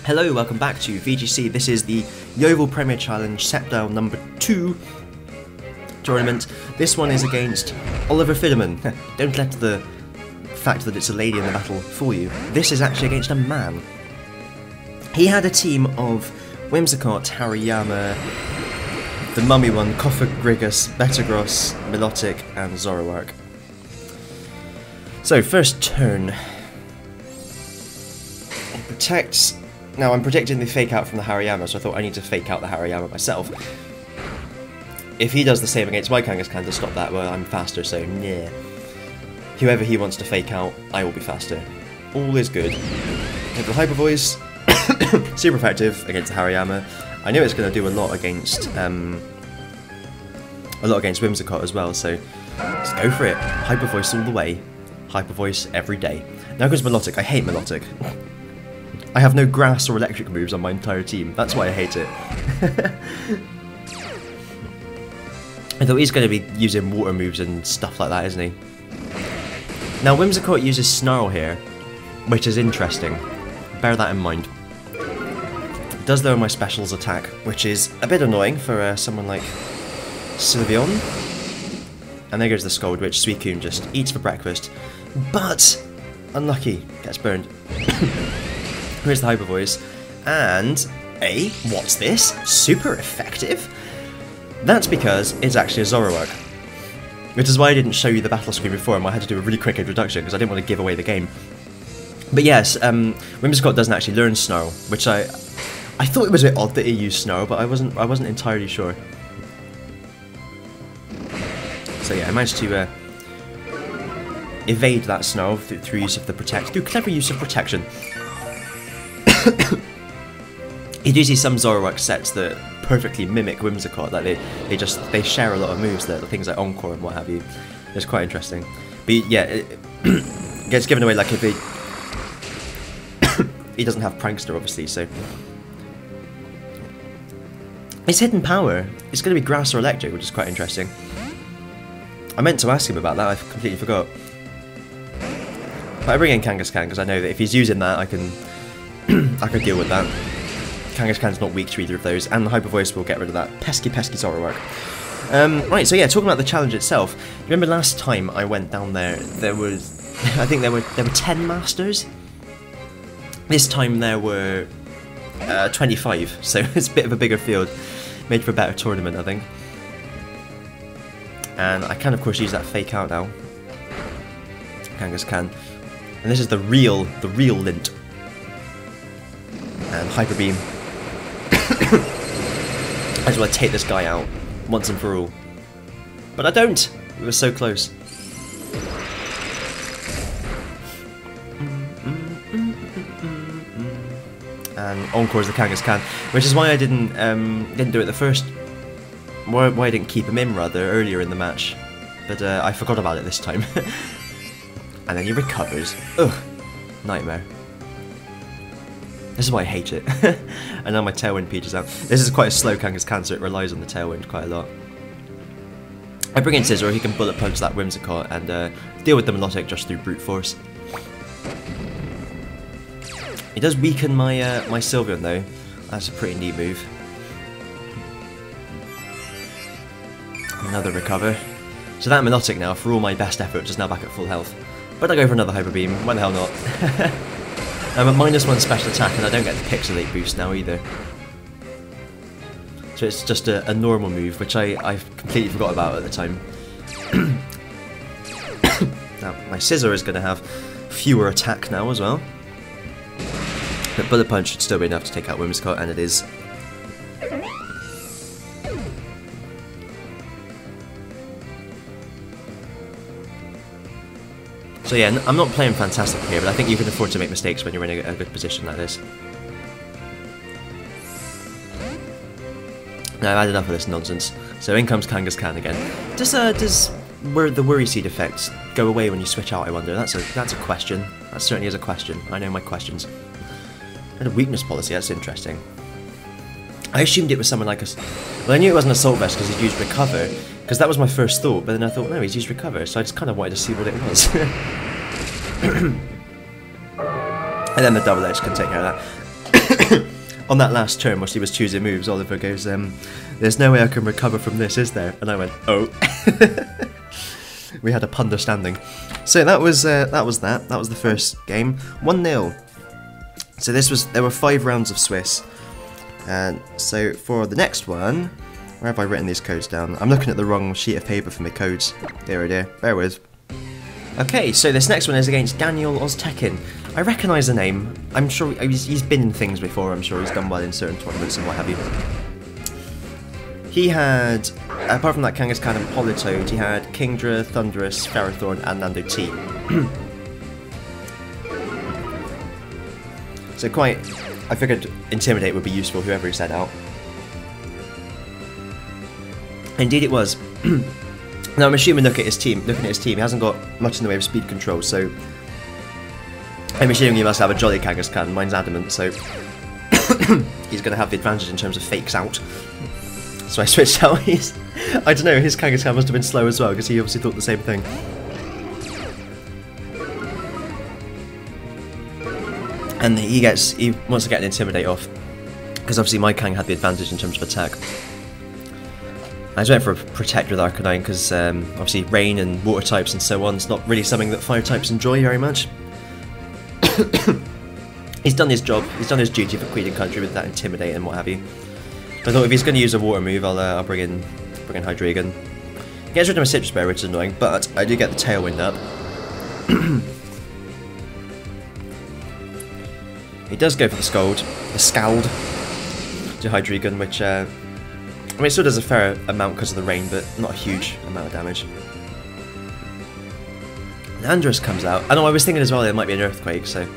Hello, welcome back to VGC. This is the Yeovil Premier Challenge Step Down number 2 tournament. This one is against Oliver Fiddleman. Don't let the fact that it's a lady in the battle fool you. This is actually against a man. He had a team of Whimsicott, Hariyama, the mummy one, Grigus, Betagros, Milotic, and Zoroark. So, first turn. He protects. Now, I'm predicting the fake out from the Hariyama, so I thought I need to fake out the Hariyama myself. If he does the same against my Kangaskhan to stop that, well, I'm faster, so yeah. Whoever he wants to fake out, I will be faster. All is good. With the Hyper Voice, super effective against the Hariyama. I knew it's going to do a lot against Whimsicott as well, so let's go for it. Hyper Voice all the way. Hyper Voice every day. Now goes Milotic. I hate Milotic. I have no grass or electric moves on my entire team. That's why I hate it. I thought he's going to be using water moves and stuff like that, isn't he? Now Whimsicott uses Snarl here, which is interesting. Bear that in mind. It does lower my specials attack, which is a bit annoying for someone like Sylveon. And there goes the Scold, which Suicune just eats for breakfast. But unlucky, gets burned. Here's the Hyper Voice, and what's this? Super effective? That's because it's actually a Zoroark. Which is why I didn't show you the battle screen before, and I had to do a really quick introduction, because I didn't want to give away the game. But yes, Whimsicott doesn't actually learn Snarl, which I thought it was a bit odd that he used Snarl, but I wasn't entirely sure. So yeah, I managed to evade that Snarl through use of the through clever use of protection. You do see some Zoroark sets that perfectly mimic Whimsicott, like they share a lot of moves, that things like Encore and what have you. It's quite interesting. But yeah, it gets given away like if he doesn't have Prankster obviously, so his hidden power is going to be Grass or Electric, which is quite interesting. I meant to ask him about that, I completely forgot. But I bring in Kangaskhan because I know that if he's using that, I can deal with that. Kangaskhan's not weak to either of those, and the Hyper Voice will get rid of that pesky Zoroark. Right, so yeah, talking about the challenge itself. Remember last time I went down there, there was, I think there were 10 masters. This time there were 25, so it's a bit of a bigger field, made for a better tournament, I think. And I can of course use that fake out now. Kangaskhan, and this is the real lint. And Hyper Beam. I just want to take this guy out once and for all. But I don't! We were so close. And Encore is the Kangaskhan, which is why I didn't do it the first. Why I didn't keep him in rather earlier in the match. But I forgot about it this time. And then he recovers. Ugh, nightmare. This is why I hate it. And now my Tailwind peaches out. This is quite a slow Kangaskhan, so it relies on the Tailwind quite a lot. I bring in Scizor, he can Bullet Punch that Whimsicott and deal with the Milotic just through Brute Force. He does weaken my my Sylveon though. That's a pretty neat move. Another recover. So that Milotic now, for all my best efforts, is now back at full health. But I go for another Hyper Beam, why the hell not? I'm at -1 special attack and I don't get the Pixelate boost now either. So it's just a normal move, which I completely forgot about at the time. Now, my Scizor is going to have fewer attack now as well. But Bullet Punch should still be enough to take out Whimsicott, and it is. So yeah, I'm not playing fantastic here, but I think you can afford to make mistakes when you're in a good position like this. Now I've had enough of this nonsense. So in comes Kangaskhan again. Does the Worry Seed effect go away when you switch out, I wonder? That's a question. That certainly is a question. I know my questions. And a weakness policy, that's interesting. I assumed it was someone like a... Well, I knew it wasn't Assault Vest because he'd used Recover, because that was my first thought, but then I thought, no, he's used Recover, so I just kind of wanted to see what it was. And then the Double Edge can take care of that. On that last turn, while she was choosing moves, Oliver goes, "There's no way I can recover from this, is there?" And I went, "Oh." We had a punderstanding. So that was that. That was the first game. 1-0. So there were 5 rounds of Swiss. And so for the next one, where have I written these codes down? I'm looking at the wrong sheet of paper for my codes. Dear oh dear, bear with. Okay, so this next one is against Daniel Oztekin. I recognise the name. I'm sure he's been in things before. I'm sure he's done well in certain tournaments and what have you. He had, apart from that Kangaskhan and Politoad, he had Kingdra, Thundurus, Ferrothorn, and Nando T. So I figured Intimidate would be useful, whoever he set out. Indeed it was. Now I'm assuming looking at his team, he hasn't got much in the way of speed control, so I'm assuming he must have a Jolly Kangaskhan. Mine's Adamant, so he's going to have the advantage in terms of fakes out. So I switched out I don't know, his Kangaskhan must have been slow as well, because he obviously thought the same thing. And he wants to get an Intimidate off, because obviously my Kang had the advantage in terms of attack. I just went for a Protect with Arcanine, because obviously rain and water types and so on is not really something that fire types enjoy very much. He's done his job, he's done his duty for Queen and Country with that Intimidate and what have you. I thought if he's going to use a water move, I'll bring in Hydreigon. He gets rid of my Citrus Berry, which is annoying, but I do get the Tailwind up. He does go for the Scald to Hydreigon, which I mean, it still does a fair amount because of the rain, but not a huge amount of damage. Landorus comes out. I know, I was thinking as well it might be an Earthquake, so yeah.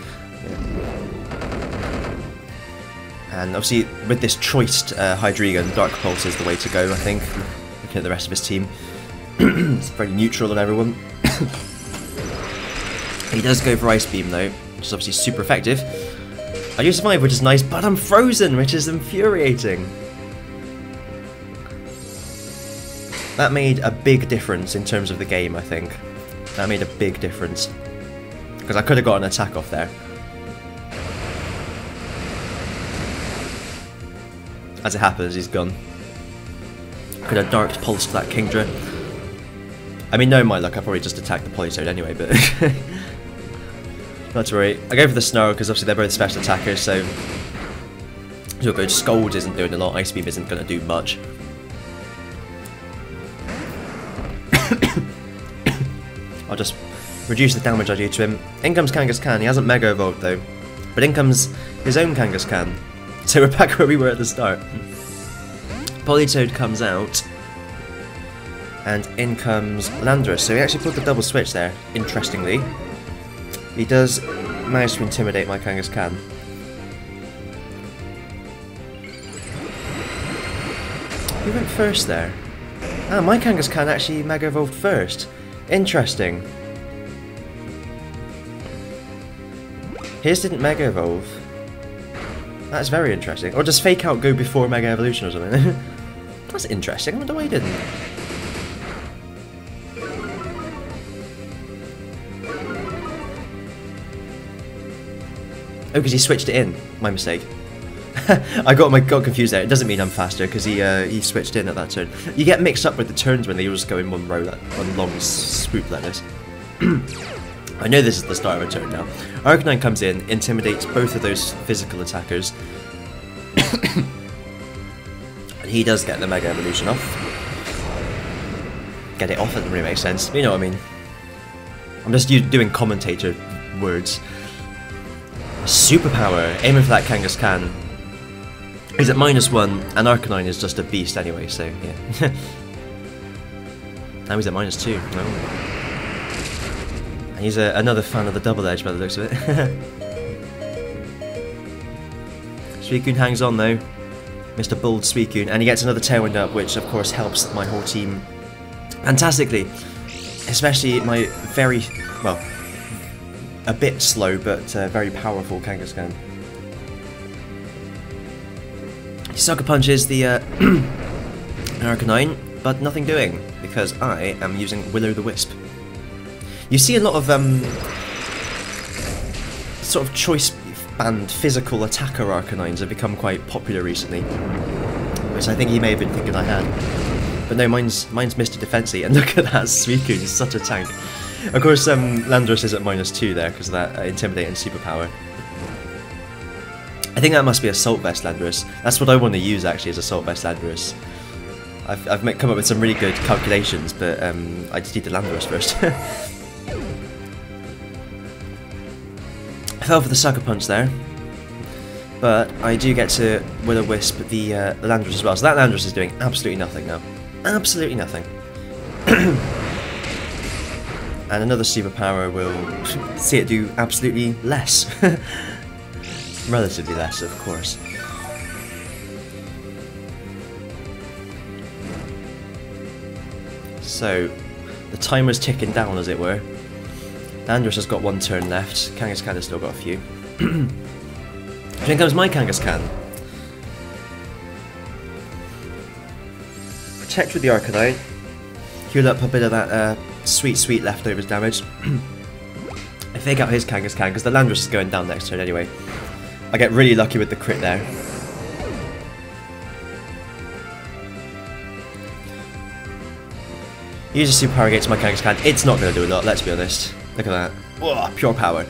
And obviously, with this choiced Hydreigon, Dark Pulse is the way to go, I think. Looking at the rest of his team. It's very neutral on everyone. He does go for Ice Beam though, which is obviously super effective. I do survive, which is nice, but I'm frozen, which is infuriating. That made a big difference in terms of the game, I think. That made a big difference. Because I could have got an attack off there. As it happens, he's gone. Could have Dark Pulsed that Kingdra. I mean, no, my luck, I probably just attacked the Politoad anyway, but not to worry. I go for the Snarl because obviously they're both special attackers, so it's all good. Scold isn't doing a lot, Ice Beam isn't going to do much. I'll just reduce the damage I do to him. In comes Kangaskhan, he hasn't Mega Evolved though, but in comes his own Kangaskhan. So we're back where we were at the start. Politoad comes out, and in comes Landorus. So he actually put the double switch there, interestingly. He does manage to intimidate my Kangaskhan. Who went first there? Ah, my Kangaskhan actually Mega Evolved first. Interesting. His didn't Mega Evolve. That's very interesting. Or does Fake Out go before Mega Evolution or something? That's interesting. I wonder why he didn't. Oh, because he switched it in. My mistake. I got confused there. It doesn't mean I'm faster because he switched in at that turn. You get mixed up with the turns when they all just go in one row, one long swoop like this. I know this is the start of a turn now. Arcanine comes in, intimidates both of those physical attackers. And he does get the Mega Evolution off. Get it off, it doesn't really make sense. You know what I mean. I'm just doing commentator words. Superpower, aiming for that Kangaskhan. He's at -1, and Arcanine is just a beast anyway, so yeah. Now he's at -2. No. And he's another fan of the double edge by the looks of it. Suicune hangs on though. Mr. Bold Suicune, and he gets another Tailwind up, which of course helps my whole team fantastically. Especially my very, well, a bit slow but very powerful Kangaskhan. He sucker punches the Arcanine, but nothing doing, because I am using Will-O-the-Wisp. You see a lot of sort of choice banned physical attacker Arcanines have become quite popular recently, which I think he may have been thinking I had. But no, mine's Mr. Defensey, and look at that, Suicune is such a tank. Of course, Landorus is at -2 there because of that intimidating superpower. I think that must be Assault Vest Landorus. That's what I want to use actually, as Assault Vest Landorus. I've come up with some really good calculations, but I just need the Landorus first. I fell for the Sucker Punch there, but I do get to Will-O-Wisp the Landorus as well. So that Landorus is doing absolutely nothing now. Absolutely nothing. And another superpower will see it do absolutely less. Relatively less, of course. So, the timer's ticking down, as it were. Landorus has got 1 turn left. Kangaskhan has still got a few. Here comes my Kangaskhan. Protect with the Arcanine. Heal up a bit of that sweet leftovers damage. I fake out his Kangaskhan because the Landorus is going down next turn anyway. I get really lucky with the crit there. Use a superpower against my Kangaskhan. It's not going to do a lot, let's be honest. Look at that. Whoa, pure power.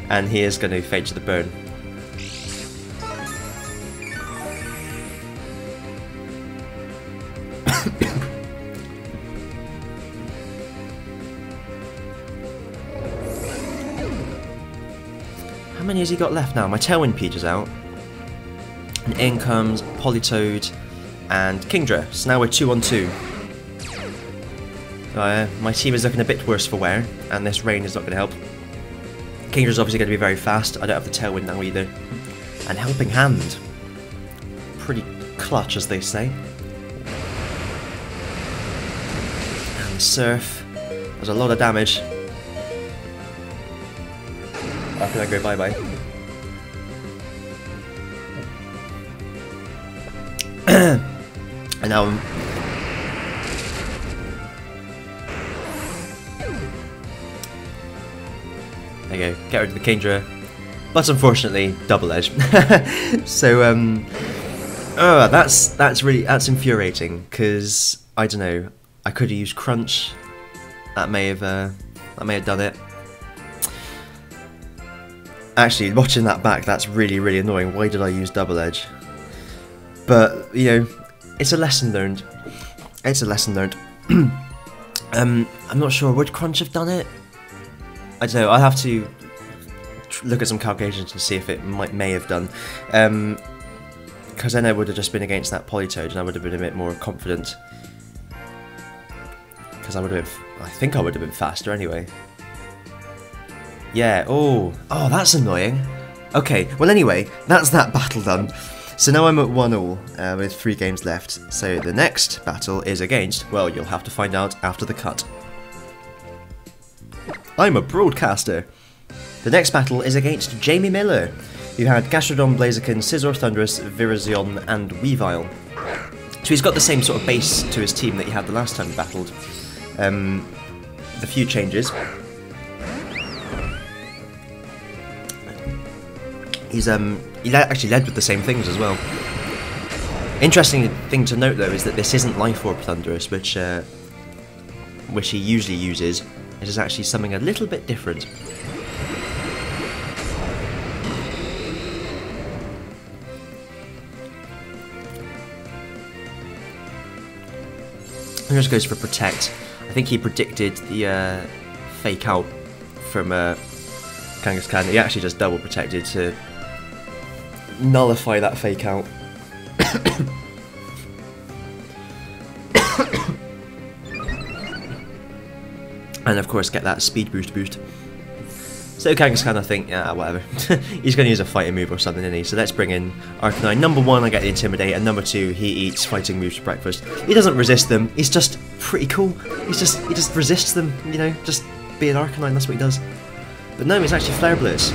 And he is going to fade to the burn. How many has he got left now? My Tailwind Peach is out. And in comes Politoed and Kingdra. So now we're 2 on 2. My team is looking a bit worse for wear, and this rain is not going to help. Kingdra's obviously going to be very fast. I don't have the Tailwind now either. And Helping Hand. Pretty clutch, as they say. And the Surf. There's a lot of damage. How can I go bye-bye? And now I'm... There you go, get rid of the Kingdra. But unfortunately, double edge. So, that's infuriating, because, I don't know, I could have used Crunch. That may have done it. Actually, watching that back, that's really annoying. Why did I use double edge? But, you know, it's a lesson learned. It's a lesson learned. I'm not sure, would Crunch have done it? I don't know, I'll have to look at some calculations to see if it may have done. Because then I would have just been against that Politoed and I would have been a bit more confident. Because I think I would have been faster anyway. Yeah, oh, that's annoying. Okay, well anyway, that's that battle done. So now I'm at 1-1 with 3 games left. So the next battle is against, well, you'll have to find out after the cut. I'm a broadcaster. The next battle is against Jamie Miller, who had Gastrodon, Blaziken, Scizor, Thundurus, Virizion, and Weavile. So he's got the same sort of base to his team that he had the last time he battled. The few changes. He actually led with the same things as well. Interesting thing to note though is that this isn't Life Orb Thundurus, which he usually uses. It is actually something a little bit different. And just goes for Protect. I think he predicted the Fake Out from Kangaskhan. He actually just double protected to nullify that Fake Out. And of course get that speed boost. So Kangaskhan, I think, yeah, whatever. He's going to use a fighting move or something, isn't he? So let's bring in Arcanine. Number 1, I get the Intimidate, and number 2, he eats fighting moves for breakfast. He doesn't resist them. He's just pretty cool. He just resists them, you know, just being Arcanine, that's what he does. But no, it's actually Flare Blitz.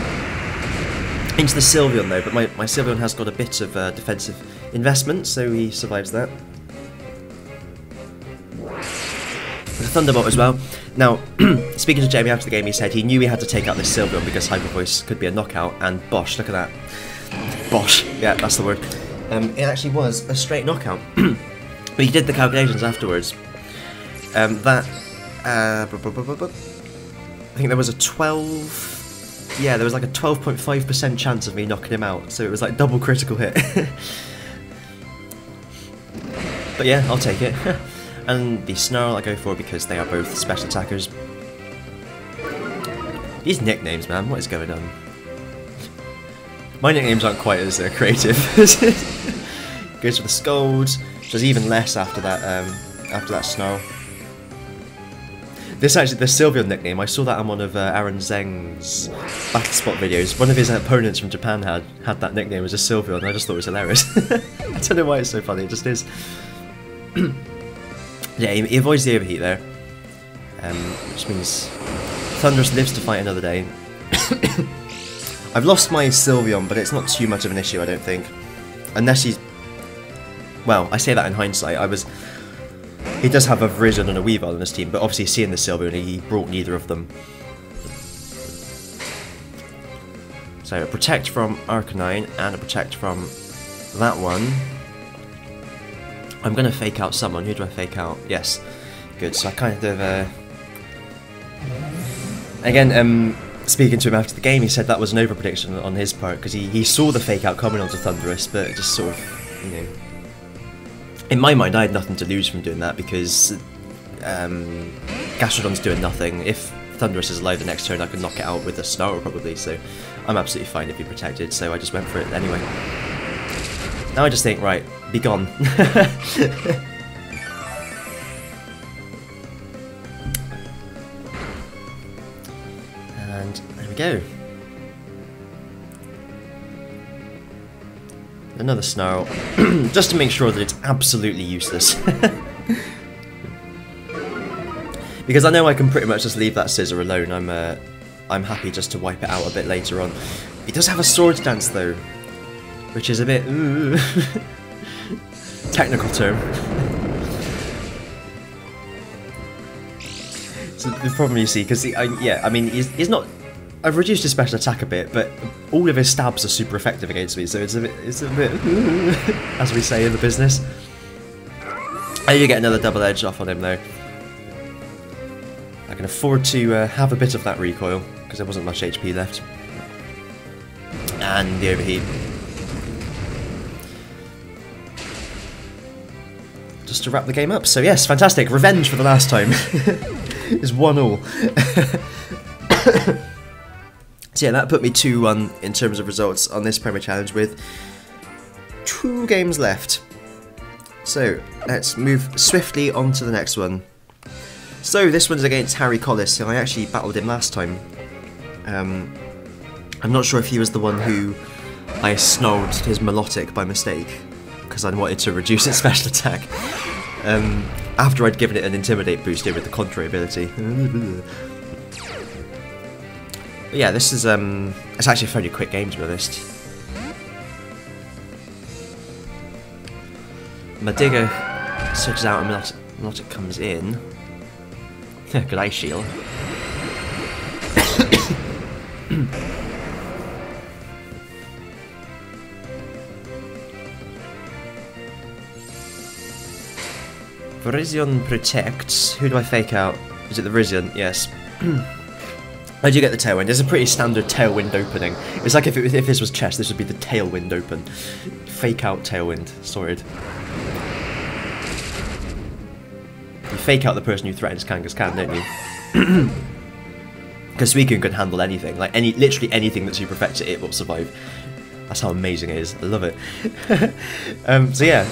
Into the Sylveon though, but my Sylveon has got a bit of defensive investment, so he survives that. With Thunderbolt as well. Now, speaking to Jamie after the game, he said he knew he had to take out this Sylveon because Hyper Voice could be a knockout, and bosh, look at that. Bosh, yeah, that's the word. It actually was a straight knockout. But he did the calculations afterwards. I think there was a 12... Yeah, there was like a 12.5% chance of me knocking him out, so it was like double critical hit. But yeah, I'll take it. And the Snarl I go for because they are both special attackers. These nicknames, man, what is going on? My nicknames aren't quite as creative. Goes for the Scold, which is even less after that Snarl. This actually, the Sylveon nickname, I saw that on one of Aaron Zeng's Battle Spot videos. One of his opponents from Japan had that nickname as a Sylveon, and I just thought it was hilarious. I don't know why it's so funny, it just is. Yeah, he avoids the overheat there, which means Thundurus lives to fight another day. I've lost my Sylveon, but it's not too much of an issue, I don't think. Unless he's... Well, I say that in hindsight. He does have a Virizion and a Weavile on his team, but obviously seeing the Sylveon, he brought neither of them. So, a Protect from Arcanine, and a Protect from that one. I'm going to fake out someone. Who do I fake out? Yes. Good, so I kind of... Again, speaking to him after the game, he said that was an over-prediction on his part, because he saw the fake out coming onto Thundurus, but it just sort of, you know... In my mind, I had nothing to lose from doing that, because Gastrodon's doing nothing. If Thundurus is alive the next turn, I can knock it out with a Snarl probably, so I'm absolutely fine if he protected, so I just went for it anyway. Now I just think, right, be gone. And there we go. Another Snarl, just to make sure that it's absolutely useless. Because I know I can pretty much just leave that Scissor alone. I'm happy just to wipe it out a bit later on. He does have a Swords Dance though, which is a bit technical term. So the problem you see, because yeah, I mean he's not. I've reduced his special attack a bit, but all of his stabs are super effective against me, so it's a bit, as we say in the business. I do get another double edge off on him though. I can afford to have a bit of that recoil, because there wasn't much HP left. And the overheat. Just to wrap the game up. So yes, fantastic. Revenge for the last time. It's 1-all. So yeah, that put me 2-1 in terms of results on this Premier Challenge with 2 games left. So let's move swiftly on to the next one. So this one's against Harry Collis, and I actually battled him last time. I'm not sure if he was the one who I snarled his Melodic by mistake, because I wanted to reduce its special attack. After I'd given it an Intimidate boost with the Contrary ability. But yeah, this is it's actually a fairly quick game to be honest. Madiga searches out and Melodic comes in. Good Ice Shield. Virizion protects. Who do I fake out? Is it the Virizion? Yes. I do get the Tailwind. It's a pretty standard Tailwind opening. It's like if this was chess, this would be the Tailwind open. Fake out Tailwind. Sorted. You fake out the person who threatens Kangaskhan, don't you? Because Suicune can handle anything. Like literally anything that super affects it will survive. That's how amazing it is. I love it. So yeah,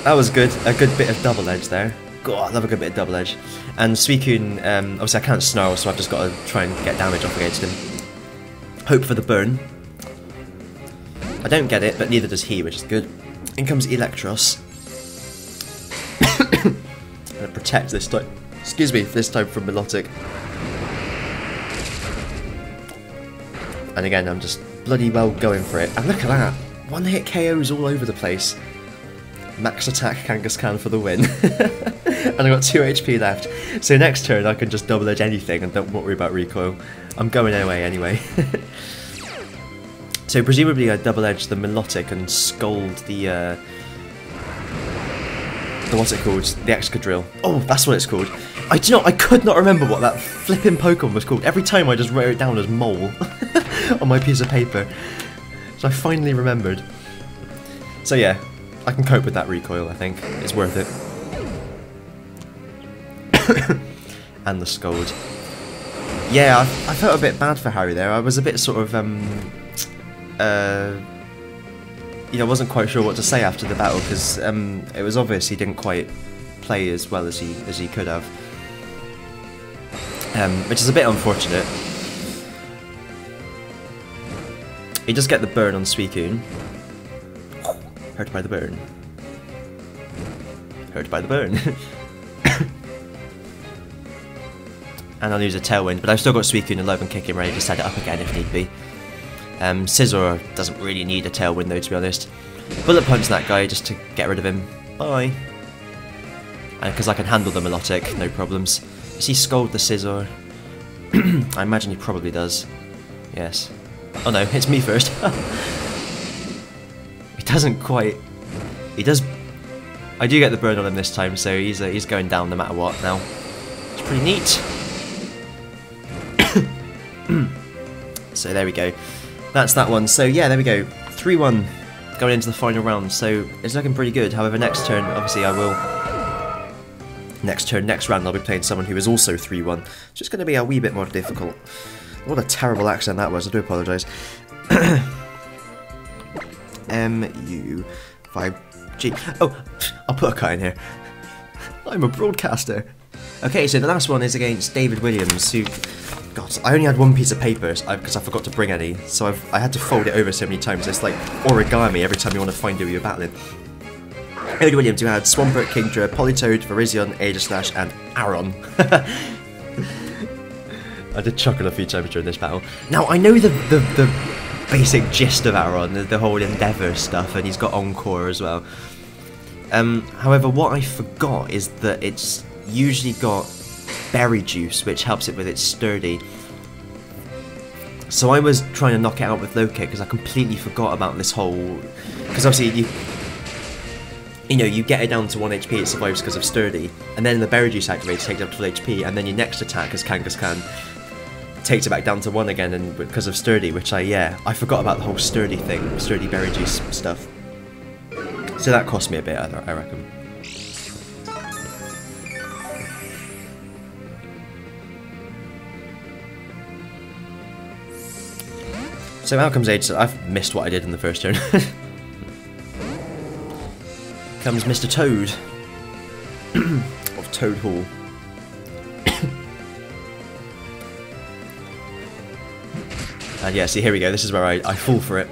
that was good. A good bit of double edge there. God, I love a good bit of double edge. And Suicune, obviously I can't Snarl, so I've just got to try and get damage off against him. Hope for the burn. I don't get it, but neither does he, which is good. In comes Electros. I'm gonna protect this time. Excuse me, this time from Melodic. And again, I'm just bloody well going for it. And look at that! One hit KOs all over the place. Max attack Kangaskhan for the win. And I got 2 HP left. So next turn I can just double edge anything and don't worry about recoil. I'm going away anyway. So presumably I double edge the Melodic and scold the what's it called? The Excadrill. Oh, that's what it's called. I could not remember what that flipping Pokemon was called. Every time I just wrote it down as Mole on my piece of paper. So I finally remembered. So yeah, I can cope with that recoil, I think. It's worth it. And the Scold. Yeah, I felt a bit bad for Harry there. I was a bit sort of, you know, wasn't quite sure what to say after the battle, because it was obvious he didn't quite play as well as he could have. Which is a bit unfortunate. He does get the burn on Suicune. Hurt by the burn. Hurt by the burn. And I'll use a Tailwind, but I've still got Suicune alive and kicking ready to set it up again if need be. Scizor doesn't really need a Tailwind though, to be honest. Bullet Punch that guy just to get rid of him. Bye. Because I can handle the Melodic, no problems. Does he Scold the Scizor? I imagine he probably does. Yes. Oh no, it's me first. He doesn't quite... He does... I do get the burn on him this time, so he's going down no matter what now. It's pretty neat. So there we go. That's that one. So yeah, there we go. 3-1 going into the final round. So it's looking pretty good. However, next turn, obviously I will... Next round I'll be playing someone who is also 3-1. It's just going to be a wee bit more difficult. What a terrible accent that was, I do apologise. MU5G. Oh, I'll put a cut in here. I'm a broadcaster. Okay, so the last one is against David Williams, who... God, I only had one piece of paper because I forgot to bring any, so I had to fold it over so many times. It's like origami every time you want to find who you're battling. David Williams, who had Swampert, Kingdra, Politoed, Virizion, Aegislash, and Aron. I did chuckle a few times during this battle. Now, I know the basic gist of Aron, the whole Endeavour stuff, and he's got Encore as well. However, what I forgot is that it's usually got berry juice, which helps it with its sturdy. So I was trying to knock it out with low kick because I completely forgot about this whole... Because obviously you know, you get it down to 1 HP, it survives because of sturdy, and then the berry juice activates, takes it up to full HP, and then your next attack as Kangaskhan takes it back down to 1 again, and because of sturdy, which I forgot about the whole sturdy thing, sturdy berry juice stuff. So that cost me a bit, I reckon. So out comes Aegislash. I've missed what I did in the first turn. Comes Mr. Toad of Toad Hall. And yeah, see, here we go. This is where I fall for it.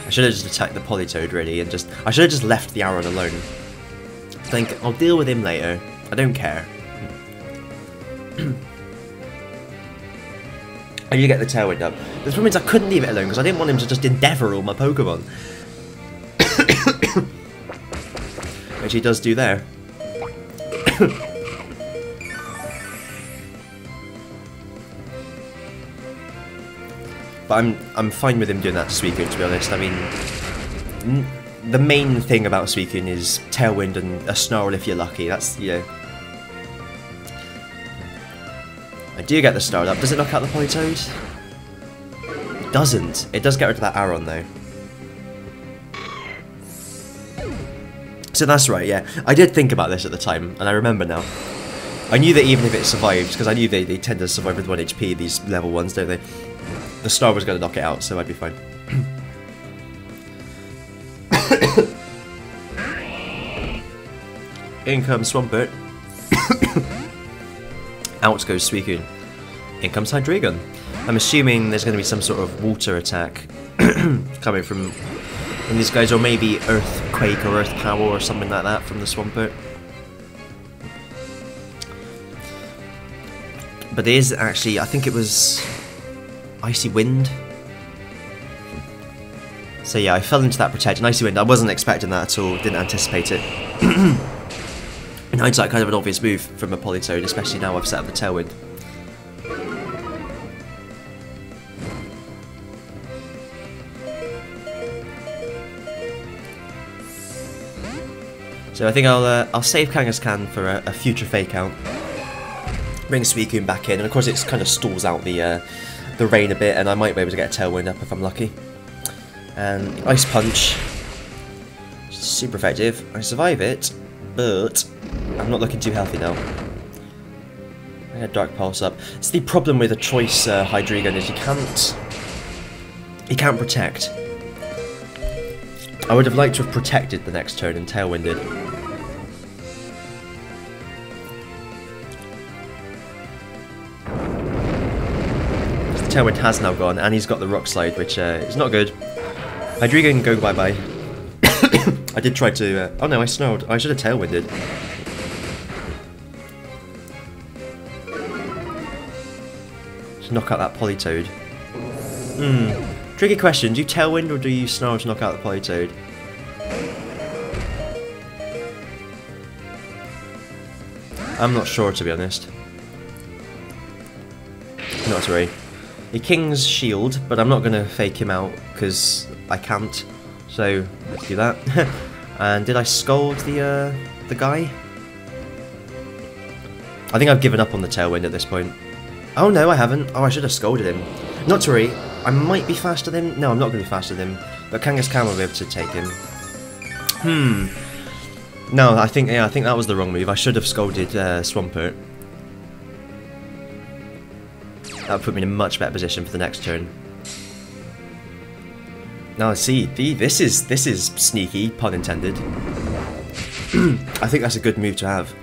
I should have just attacked the Politoed really, and I should have just left the Aron alone. Think I'll deal with him later. I don't care. I need to get the Tailwind up. The problem is I couldn't leave it alone because I didn't want him to just Endeavour all my Pokemon. Which he does do there. But I'm fine with him doing that to Suicune, to be honest. I mean, the main thing about Suicune is Tailwind and a Snarl if you're lucky. That's, you know... I do get the Star up. Does it knock out the Politoed? It doesn't. It does get rid of that Aron though. So that's right, yeah. I did think about this at the time, and I remember now. I knew that even if it survived, because I knew they tend to survive with 1 HP, these level 1s, don't they? The Star was going to knock it out, so I'd be fine. In comes Swampert. Out goes Suicune. In comes Hydreigon. I'm assuming there's going to be some sort of water attack coming from these guys, or maybe Earthquake or Earth Power or something like that from the Swampert. But there is actually, I think it was Icy Wind. So yeah, I fell into that protect. Nicely wind. I wasn't expecting that at all. Didn't anticipate it. In hindsight, kind of an obvious move from a Politoed, especially now I've set up a Tailwind. So I think I'll save Kangaskhan for a future fake out. Bring Suicune back in, and of course it kind of stalls out the rain a bit, and I might be able to get a Tailwind up if I'm lucky. And Ice Punch, super effective. I survive it, but I'm not looking too healthy now. I had Dark Pulse up. It's the problem with a choice Hydreigon is you can't protect. I would have liked to have protected the next turn and Tailwinded. The Tailwind has now gone, and he's got the Rock Slide, which is not good. Hydreigon can go bye-bye. I did try to... oh no, I snarled. I should have Tailwinded. Just knock out that Politoed. Tricky question. Do you Tailwind or do you snarl to knock out the Politoed? I'm not sure, to be honest. Not to worry. The King's Shield, but I'm not going to fake him out because I can't. So let's do that. And did I scold the guy? I think I've given up on the Tailwind at this point. Oh no, I haven't. Oh, I should have scolded him. Not to worry. I might be faster than him. No, I'm not going to be faster than him. But Kangaskhan will be able to take him. No, I think that was the wrong move. I should have scolded Swampert. That would put me in a much better position for the next turn. Now, see, this is sneaky, pun intended. I think that's a good move to have.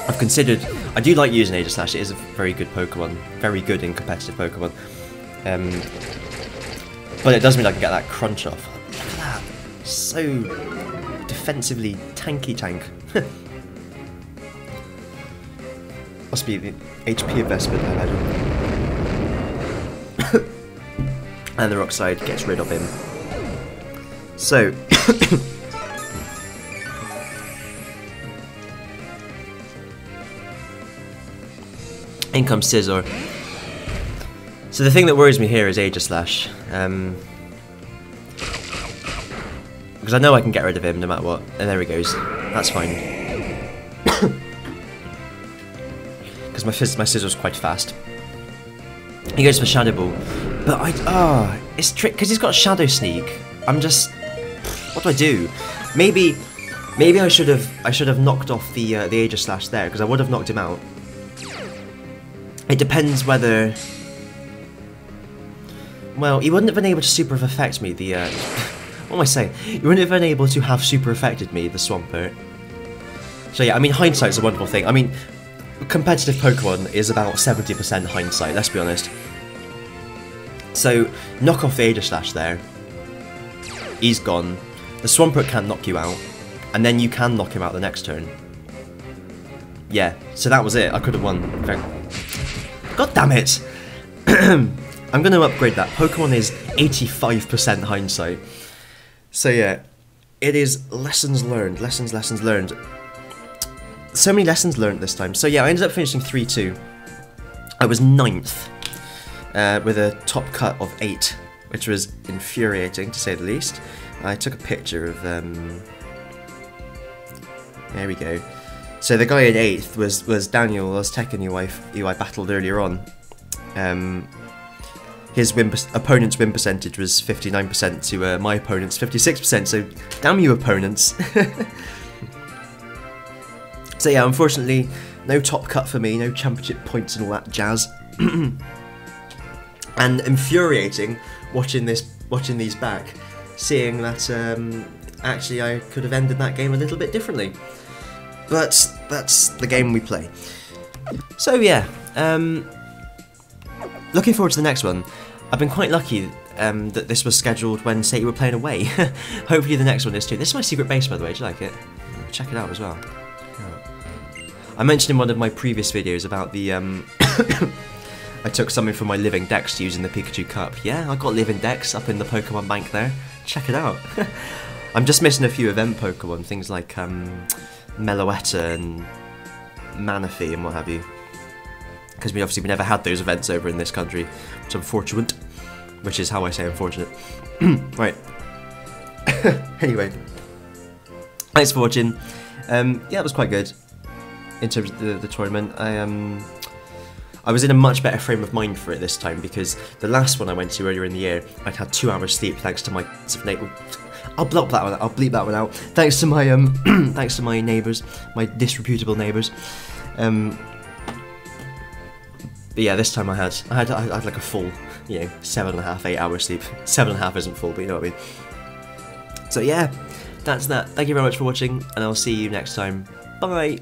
I've considered... I do like using Aegislash, it is a very good Pokemon. Very good in competitive Pokemon. But it does mean I can get that crunch off. Look at that. So defensively tanky tank. Must be the HP investment, I imagine. And the Rock Slide gets rid of him. So... in comes Scizor. So the thing that worries me here is Aegislash. Because I know I can get rid of him no matter what. And there he goes. That's fine. Because my Scizzor's quite fast. He goes for Shadow Ball. But it's trick because he's got Shadow Sneak. I'm just... what do I do? Maybe I should have knocked off the Aegislash there, because I would have knocked him out. It depends whether... well, he wouldn't have been able to super affect me, the... what am I saying? He wouldn't have been able to have super affected me, the Swampert. So yeah, I mean, hindsight's a wonderful thing. I mean, competitive Pokemon is about 70% hindsight, let's be honest. So, knock off the Aegislash there. He's gone. The Swampert can't knock you out. And then you can knock him out the next turn. Yeah, so that was it. I could have won. Okay. God damn it! I'm going to upgrade that. Pokemon is 85% hindsight. So yeah, it is lessons learned. Lessons learned. So many lessons learned this time. So yeah, I ended up finishing 3-2. I was 9th. With a top cut of 8, which was infuriating to say the least. I took a picture of there we go. So the guy in 8th was Daniel Oztecan, who I battled earlier on. His opponent's win percentage was 59% to my opponent's 56%, so damn you opponents. So yeah, unfortunately, no top cut for me, no championship points and all that jazz. And infuriating watching these back, seeing that actually I could have ended that game a little bit differently. But that's the game we play. So yeah, looking forward to the next one. I've been quite lucky that this was scheduled when, say, you were playing away. Hopefully the next one is too. This is my secret base, by the way. Do you like it? Check it out as well. I mentioned in one of my previous videos about the I took something from my living dex to use in the Pikachu Cup. Yeah, I got living dex up in the Pokemon bank there. Check it out. I'm just missing a few event Pokemon, things like Meloetta and Manaphy and what have you. Because we never had those events over in this country, which is unfortunate. Which is how I say unfortunate. Right. Anyway. Thanks for watching. Yeah, it was quite good in terms of the tournament. I was in a much better frame of mind for it this time because the last one I went to earlier in the year, I'd had 2 hours sleep thanks to my I'll bleep that one out. I'll bleep that one out. Thanks to my thanks to my neighbours, my disreputable neighbours. But yeah, this time I had like a full, 7.5, 8 hours sleep. 7.5 isn't full, but you know what I mean. So yeah, that's that. Thank you very much for watching, and I'll see you next time. Bye.